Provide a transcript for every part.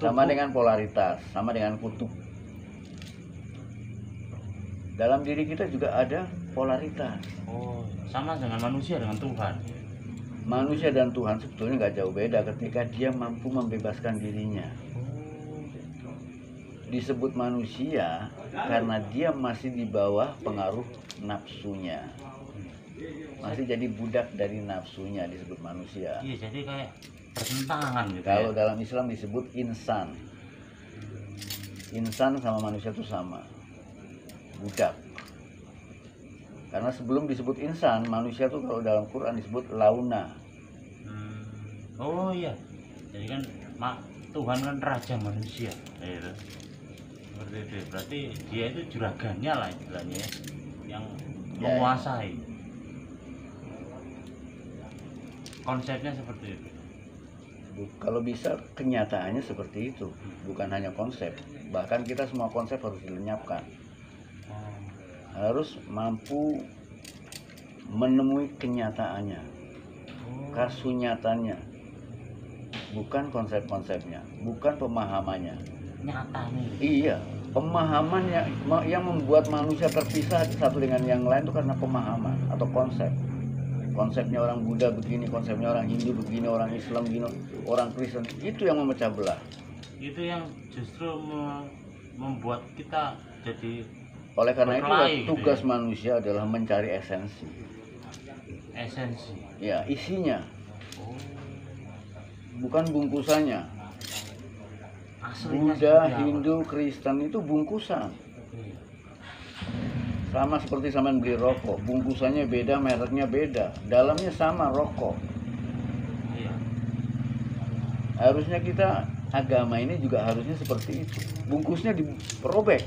sama dengan polaritas, sama dengan kutub. Dalam diri kita juga ada polaritas. Oh, sama dengan manusia dengan Tuhan. Manusia dan Tuhan sebetulnya nggak jauh beda ketika dia mampu membebaskan dirinya. Disebut manusia karena dia masih di bawah pengaruh nafsunya, masih jadi budak dari nafsunya, disebut manusia. Iya, jadi kayak bertentangan gitu. Kalau ya? dalam Islam disebut insan. Insan sama manusia itu sama, budak. Karena sebelum disebut insan, manusia itu kalau dalam Quran disebut launa. Oh iya, jadi kan Tuhan kan raja manusia, gitu. Seperti itu. Berarti dia itu juragannya lah istilahnya, yang menguasai. Konsepnya seperti itu. Kalau bisa kenyataannya seperti itu, bukan hanya konsep. Bahkan kita semua konsep harus dilenyapkan. Harus mampu menemui kenyataannya, kasunyatannya, bukan konsep-konsepnya, bukan pemahamannya. Nyatanya. Iya, pemahamannya yang membuat manusia terpisah satu dengan yang lain itu karena pemahaman atau konsep. Konsepnya orang Buddha begini, konsepnya orang Hindu begini, orang Islam begini, orang Kristen, itu yang memecah belah. Itu yang justru membuat kita jadi. Oleh karena itu tugas gitu ya? manusia adalah mencari esensi. Esensi. Ya, isinya. Bukan bungkusannya. Aslinya Buddha, Hindu, Kristen itu bungkusan. Sama seperti sampean beli rokok, bungkusannya beda, mereknya beda, dalamnya sama rokok. Iya. Harusnya kita agama ini juga harusnya seperti itu. Bungkusnya dirobek.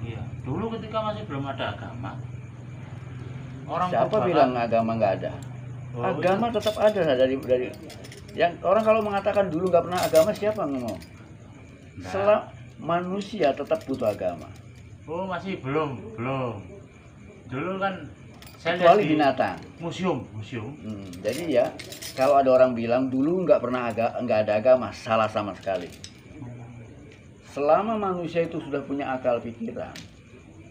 Iya. Dulu ketika masih belum ada agama, orang Siapa bilang agama nggak ada? Agama tetap ada dari yang orang kalau mengatakan dulu nggak pernah agama, siapa ngomong? Setelah manusia tetap butuh agama. Oh, masih belum. Dulu kan saya kecuali binatang. Museum. Jadi ya, kalau ada orang bilang dulu nggak ada agama, salah sama sekali. Selama manusia itu sudah punya akal pikiran,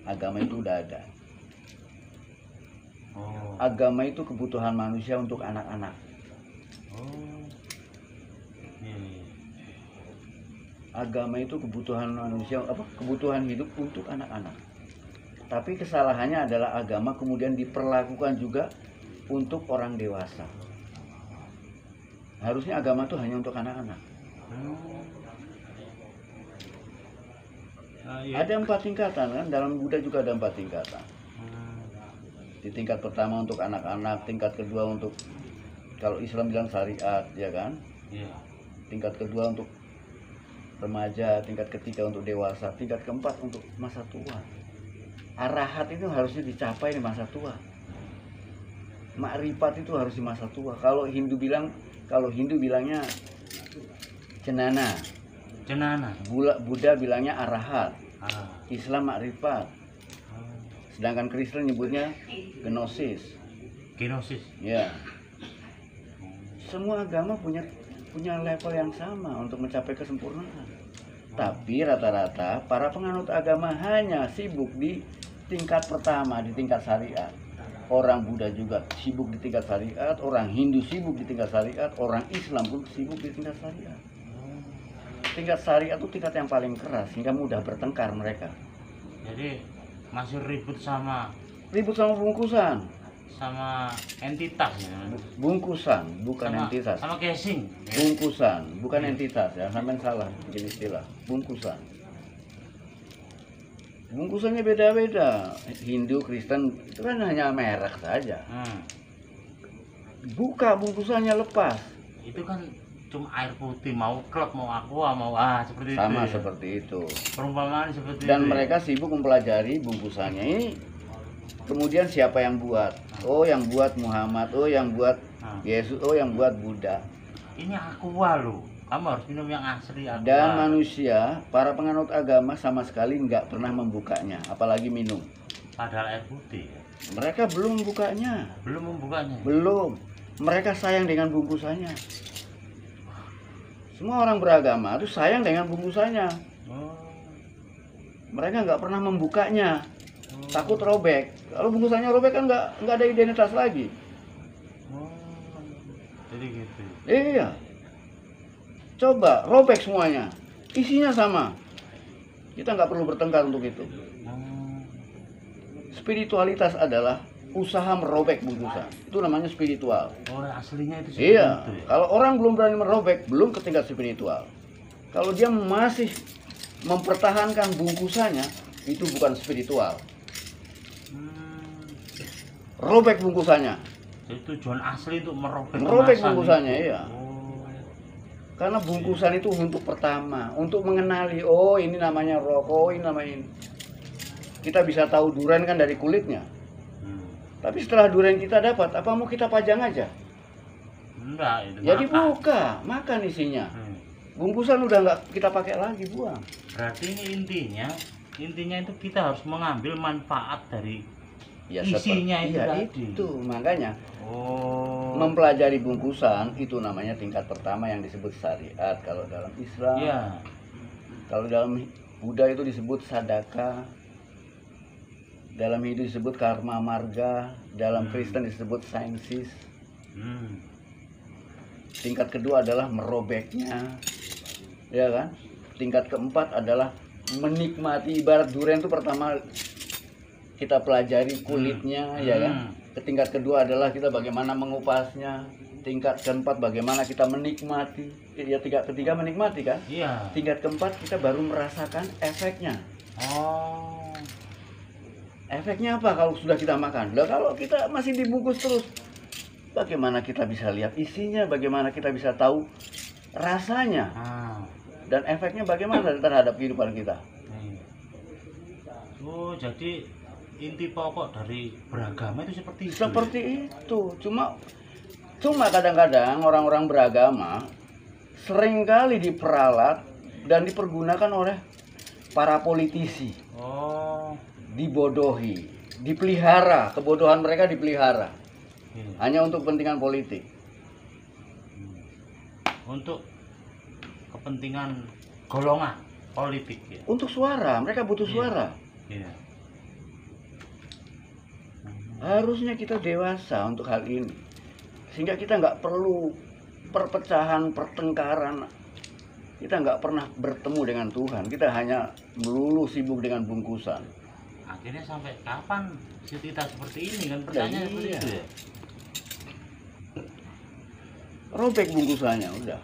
agama itu udah ada. Agama itu kebutuhan manusia untuk anak-anak. Agama itu kebutuhan manusia, kebutuhan hidup untuk anak-anak. Tapi kesalahannya adalah agama kemudian diperlakukan juga untuk orang dewasa. Harusnya agama itu hanya untuk anak-anak. Ada 4 tingkatan kan, dalam Buddha juga ada 4 tingkatan. Di tingkat pertama untuk anak-anak, tingkat kedua untuk, kalau Islam bilang syariat, ya kan? Tingkat kedua untuk remaja, tingkat ketiga untuk dewasa, tingkat keempat untuk masa tua. Arahat itu harusnya dicapai di masa tua. Makrifat itu harus di masa tua. Kalau Hindu bilangnya cenana. Buddha bilangnya arahat. Islam makrifat. Sedangkan Kristen nyebutnya gnosis. Ya. Semua agama punya level yang sama untuk mencapai kesempurnaan. Tapi rata-rata para penganut agama hanya sibuk di tingkat pertama, di tingkat syariat. Orang Buddha juga sibuk di tingkat syariat, orang Hindu sibuk di tingkat syariat, orang Islam pun sibuk di tingkat syariat. Tingkat syariat itu tingkat yang paling keras, sehingga mudah bertengkar mereka. Jadi masih ribut sama bungkusan. Sama entitas ya. Bungkusan, bukan entitas. Sama casing. Bungkusan, bukan entitas ya. Sampai salah bikin istilah. Bungkusan. Bungkusannya beda-beda. Hindu, Kristen itu kan hanya merek saja. Buka bungkusannya, lepas. Itu kan cuma air putih, mau klub, mau aqua, mau seperti sama itu. Sama seperti itu. Perumpamaan seperti dan itu. Dan mereka sibuk mempelajari bungkusannya ini. Kemudian siapa yang buat? Oh, yang buat Muhammad. Oh, yang buat Yesus. Oh, yang buat Buddha. Ini aqua loh. Kamu harus minum yang asli aqua. Dan manusia, para penganut agama sama sekali nggak pernah membukanya, apalagi minum. Padahal air putih. Mereka belum membukanya. Belum membukanya. Belum. Mereka sayang dengan bungkusannya. Semua orang beragama itu sayang dengan bungkusannya. Oh. Mereka nggak pernah membukanya, Oh. takut robek. Kalau bungkusannya robek kan nggak ada identitas lagi. Oh. Jadi gitu. Iya. Coba robek semuanya, isinya sama. Kita nggak perlu bertengkar untuk itu. Oh. Spiritualitas adalah usaha merobek bungkusan. Itu namanya spiritual. Oh, aslinya itu seperti Iya. itu ya? Kalau orang belum berani merobek, belum ke tingkat spiritual. Kalau dia masih mempertahankan bungkusannya, itu bukan spiritual. Hmm. Robek bungkusannya. Jadi tujuan asli itu merobek Merobek kemasan bungkusannya, itu. iya. Oh. Karena bungkusan itu untuk pertama, untuk mengenali, oh ini namanya rokok, oh ini namanya ini. Kita bisa tahu durian kan dari kulitnya. Hmm. Tapi setelah durian kita dapat, apa mau kita pajang aja? Enggak, itu Ya makan. dibuka, makan isinya. Hmm. Bungkusan udah nggak kita pakai lagi, buang. Berarti ini intinya itu kita harus mengambil manfaat dari Ya, isinya itu iya, tadi. itu makanya Oh. mempelajari bungkusan itu namanya tingkat pertama yang disebut syariat. Kalau dalam Islam, Iya. kalau dalam Buddha itu disebut sadaka, dalam Hindu disebut karma marga, dalam Kristen disebut sainsis. Hmm. Tingkat kedua adalah merobeknya, ya kan? Tingkat keempat adalah menikmati. Ibarat durian itu pertama kita pelajari kulitnya, ya kan? Tingkat kedua adalah kita bagaimana mengupasnya. Tingkat keempat bagaimana kita menikmati. Ya, tingkat ketiga menikmati kan? Iya. Tingkat keempat kita baru merasakan efeknya. Oh. Efeknya apa kalau sudah kita makan? Lah kalau kita masih dibungkus terus, bagaimana kita bisa lihat isinya? Bagaimana kita bisa tahu rasanya? Ah. Dan efeknya bagaimana terhadap kehidupan kita? Oh, jadi inti pokok dari beragama itu seperti itu. Seperti itu. Cuma kadang-kadang orang-orang beragama seringkali diperalat dan dipergunakan oleh para politisi. Oh. Dibodohi, dipelihara, kebodohan mereka dipelihara Iya. hanya untuk kepentingan politik. Untuk kepentingan golongan politik ya. Untuk suara, mereka butuh Iya. suara. Iya. Harusnya kita dewasa untuk hal ini, sehingga kita nggak perlu perpecahan, pertengkaran. Kita nggak pernah bertemu dengan Tuhan. Kita hanya melulu sibuk dengan bungkusan. Akhirnya sampai kapan kita seperti ini kan pertanyaan seperti iya. itu ya. Robek bungkusannya, udah.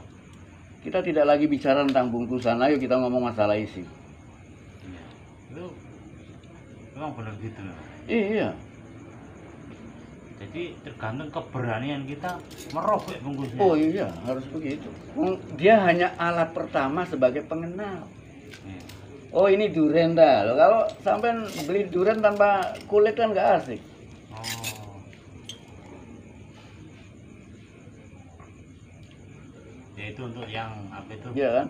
Kita tidak lagi bicara tentang bungkusan. Ayo kita ngomong masalah isi. Iya. Itu memang benar gitu. Iya. Jadi tergantung keberanian kita merobek bungkusnya. Oh iya, harus begitu. Dia hanya alat pertama sebagai pengenal. Iya. Oh ini durian dah. Loh, kalau sampai beli durian tanpa kulit kan nggak asik. Oh. Ya itu untuk yang apa itu? Iya kan?